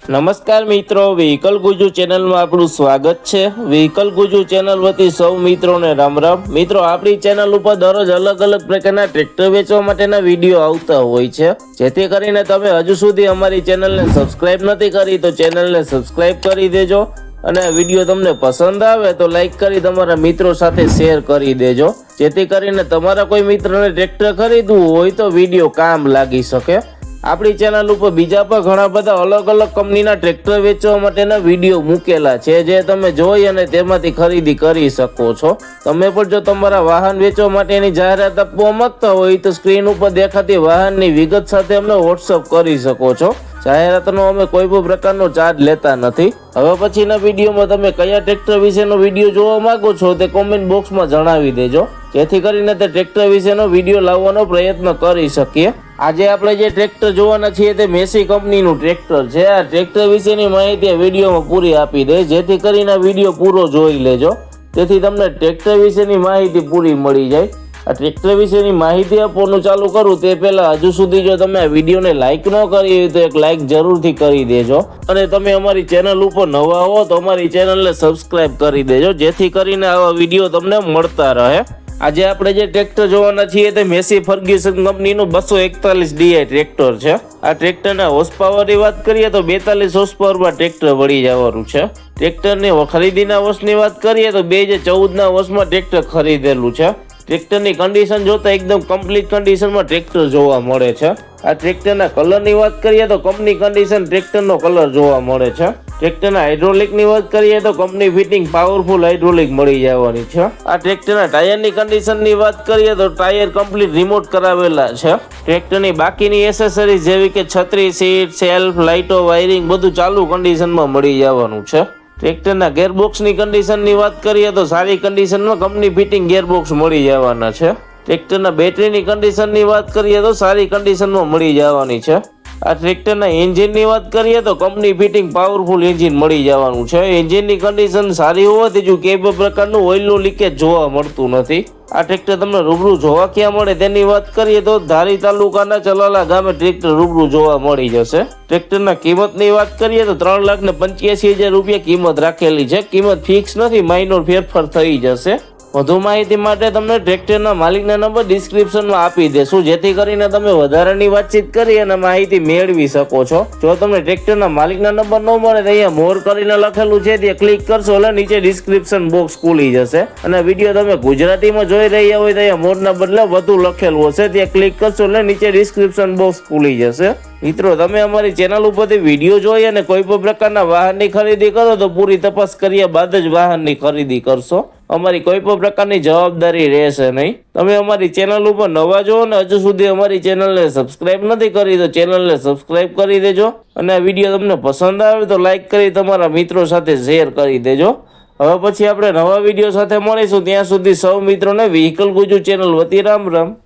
નમસ્કાર મિત્રો, વ્હીકલ ગુજુ ચેનલમાં આપણું સ્વાગત છે। વ્હીકલ ગુજુ ચેનલ વતી સૌ મિત્રોને રામ રામ। મિત્રો, આપણી ચેનલ ઉપર દરરોજ અલગ અલગ પ્રકારના ટ્રેક્ટર વેચવા માટેના વિડીયો આવતા હોય છે, જેથી કરીને તમે હજુ સુધી અમારી ચેનલને સબસ્ક્રાઇબ નથી કરી તો ચેનલને સબસ્ક્રાઇબ કરી દેજો અને વિડીયો તમને પસંદ આવે તો લાઈક કરી તમારા મિત્રો સાથે શેર કરી દેજો, જેથી કરીને તમારા કોઈ મિત્રને ટ્રેક્ટર ખરીદવું હોય તો વિડીયો કામ લાગી શકે। આપણી ચેનલ ઉપર બીજા પણ ઘણા બધા અલગ અલગ કંપનીના ટ્રેક્ટર વેચવા માટેના વિડીયો મૂકેલા છે, જે તમે જોઈ અને તેમાંથી ખરીદી કરી શકો છો। તમે પણ જો તમારા વાહન વેચવા માટેની જાહેરાત આપવા માંગતા હોય તો સ્ક્રીન ઉપર દેખાતી વાહનની વિગત સાથે અમને વોટ્સઅપ કરી શકો છો। જાહેરાતનો અમે કોઈ પણ પ્રકારનો ચાર્જ લેતા નથી। હવે પછીના વિડીયોમાં તમે કયા ટ્રેક્ટર વિશેનો વિડીયો જોવા માંગો છો તે કોમેન્ટ બોક્સમાં જણાવી દેજો, જેથી કરીને તે ટ્રેક્ટર વિશેનો વિડીયો લાવવાનો પ્રયત્ન કરી શકીએ। આજે આપણે જે ટ્રેક્ટર જોવાના છીએ તે મેસી કંપનીનું ટ્રેક્ટર છે। આ ટ્રેક્ટર વિશેની માહિતી આ વિડીયોમાં પૂરી આપી દે, જેથી કરીને આ વિડીયો પૂરો જોઈ લેજો, તેથી તમને ટ્રેક્ટર વિશેની માહિતી પૂરી મળી જાય। આ ટ્રેક્ટર વિશેની માહિતી આપવાનું ચાલુ કરું તે પહેલા હજુ સુધી જો તમે આ વિડીયોને લાઇક ન કરી હોય તો એક લાઇક જરૂરથી કરી દેજો, અને તમે અમારી ચેનલ ઉપર નવા હો તો અમારી ચેનલને સબસ્ક્રાઇબ કરી દેજો, જેથી કરીને આવા વિડીયો તમને મળતા રહે। આજે આપણે જે ટ્રેક્ટર જોવાના છીએ તે મેસી ફર્ગ્યુસન કંપનીનું 241 DI ટ્રેક્ટર છે। આ ટ્રેક્ટરના હોર્સ પાવરની વાત કરીએ તો 42 હોર્સ પાવરમાં ટ્રેક્ટર વળી જવાનું છે। ટ્રેક્ટરની ખરીદીના વર્ષની વાત કરીએ તો 2014ના વર્ષમાં ટ્રેક્ટર ખરીદેલું છે। ટ્રેક્ટરની કન્ડિશન જોતા એકદમ કમ્પ્લીટ કન્ડિશનમાં ટ્રેક્ટર જોવા મળે છે। આ ટ્રેક્ટરના કલરની વાત કરીએ તો કંપની કન્ડિશન ટ્રેક્ટરનો કલર જોવા મળે છે। ટ્રેક્ટરના હાઇડ્રોલિકની વાત કરીએ તો કંપની ફિટિંગ પાવરફુલ હાઇડ્રોલિક મળી જવાની છે। આ ટ્રેક્ટરના ટાયરની કન્ડિશનની વાત કરીએ તો ટાયર કમ્પ્લીટ રિમોટ કરાવેલા છે। ટ્રેક્ટરની બાકીની એસેસરીઝ જેવી કે છત્રી, સીટ, સેલ્ફ, લાઇટો, વાયરિંગ બધું ચાલુ કન્ડિશનમાં મળી જવાનું છે। ટ્રેક્ટરના ગેરબોક્સની કન્ડિશનની વાત કરીએ તો સારી કન્ડિશનમાં કંપની ફિટિંગ ગેરબોક્સ મળી જવાના છે। ટ્રેક્ટરના બેટરીની કન્ડિશનની વાત કરીએ તો સારી કન્ડિશનમાં મળી જવાની છે। આ ટ્રેક્ટરના એન્જિનની વાત કરીએ તો કંપની ફિટિંગ પાવરફુલ એન્જિન મળી જવાનું છે। એન્જિનની કન્ડિશન સારી હોવાથી જો કોઈ પણ પ્રકારનું ઓઇલનું લીકેજ જોવા મળતું નથી। આ ટ્રેક્ટર તમને રૂબરૂ જોવા ક્યાં મળે તેની વાત કરીએ તો ધારી તાલુકાના ચલાલા ગામે ટ્રેક્ટર રૂબરૂ જોવા મળી જશે। ટ્રેક્ટરના કિંમતની વાત કરીએ તો 3,85,000 રૂપિયા કિંમત રાખેલી છે। કિંમત ફિક્સ નથી, માઇનોર ફેરફાર થઈ જશે। વધુ માહિતી માટે તમને ટ્રેક્ટરના માલિકના નંબર ડિસ્ક્રિપ્શનમાં આપી દેશું, જેથી કરીને તમે વધારાની વાતચીત કરી અને માહિતી મેળવી શકો છો। જો તમને ટ્રેક્ટરના માલિકના નંબર ન મળે તો અહીંયા મોર કરીને લખેલું છે ત્યાં ક્લિક કરશો એટલે નીચે ડિસ્ક્રિપ્શન બોક્સ ખુલી જશે, અને વિડીયો તમે ગુજરાતીમાં જોઈ રહ્યા હોય તો અહીંયા મોરના બદલે વધુ લખેલું હશે ત્યાં ક્લિક કરશો એટલે નીચે ડિસ્ક્રિપ્શન બોક્સ ખુલી જશે। મિત્રો, તમે અમારી ચેનલ ઉપરથી વિડીયો જોઈ અને કોઈ પણ પ્રકારના વાહનની ખરીદી કરો તો પૂરી તપાસ કર્યા બાદ જ વાહનની ખરીદી કરશો। અમારી કોઈ પણ પ્રકારની જવાબદારી રહેશે નહીં। તમે અમારી ચેનલ ઉપર નવા જો અને હજુ સુધી અમારી ચેનલને સબસ્ક્રાઇબ નથી કરી તો ચેનલને સબસ્ક્રાઇબ કરી દેજો, અને આ વિડીયો તમને પસંદ આવે તો લાઈક કરી તમારા મિત્રો સાથે શેર કરી દેજો। હવે પછી આપણે નવા વિડીયો સાથે મળીશું, ત્યાં સુધી સૌ મિત્રોને વ્હીકલ ગુજુ ચેનલ વતી રામ રામ।